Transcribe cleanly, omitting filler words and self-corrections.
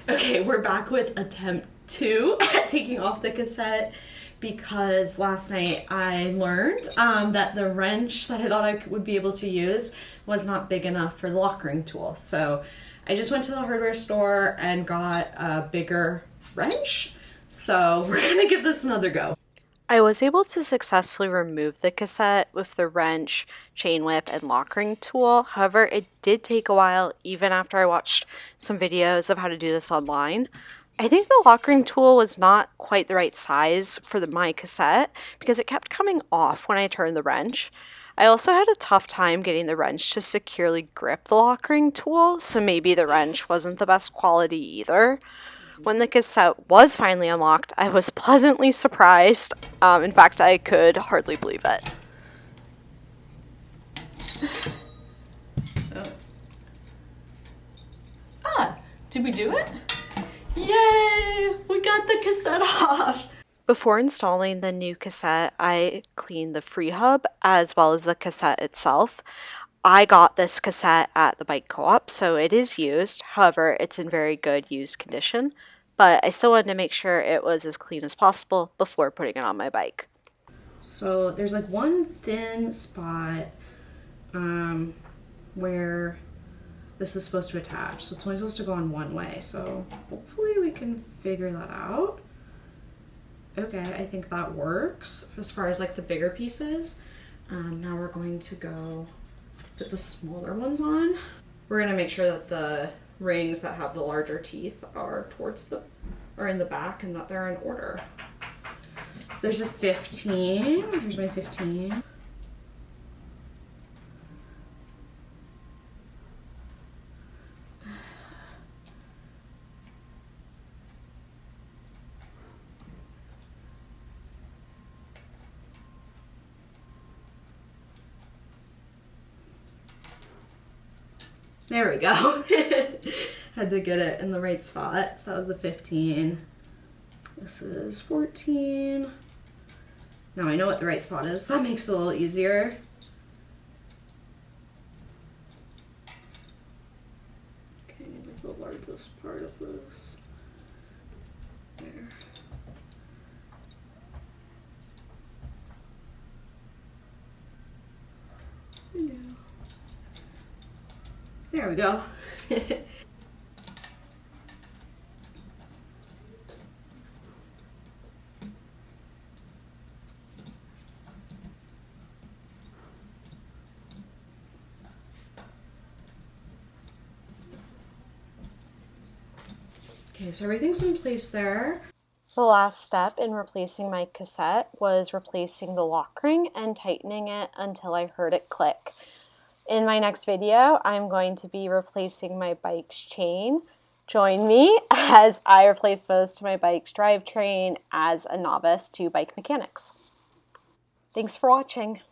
Okay, we're back with attempt 2 at taking off the cassette because last night I learned that the wrench that I thought I would be able to use was not big enough for the lock ring tool. So I just went to the hardware store and got a bigger wrench. So we're gonna give this another go. I was able to successfully remove the cassette with the wrench, chain whip, and lock ring tool. However, it did take a while even after I watched some videos of how to do this online. I think the lock ring tool was not quite the right size for my cassette because it kept coming off when I turned the wrench. I also had a tough time getting the wrench to securely grip the lock ring tool, so maybe the wrench wasn't the best quality either. When the cassette was finally unlocked, I was pleasantly surprised. In fact, I could hardly believe it. Did we do it? Yay! We got the cassette off! Before installing the new cassette, I cleaned the free hub as well as the cassette itself. I got this cassette at the bike co-op, so it is used. However, it's in very good used condition, but I still wanted to make sure it was as clean as possible before putting it on my bike. So there's like one thin spot where this is supposed to attach. So it's only supposed to go on one way. So hopefully we can figure that out. Okay, I think that works as far as like the bigger pieces. Now we're going to go put the smaller ones on. We're gonna make sure that the rings that have the larger teeth are in the back and that they're in order. There's a 15. Here's my 15. There we go. Had to get it in the right spot. So that was the 15. This is 14. Now I know what the right spot is. That makes it a little easier. Okay, I need like the largest part of this. There. There we go. Okay, so everything's in place there. The last step in replacing my cassette was replacing the lock ring and tightening it until I heard it click. In my next video, I'm going to be replacing my bike's chain. Join me as I replace most of my bike's drivetrain as a novice to bike mechanics. Thanks for watching.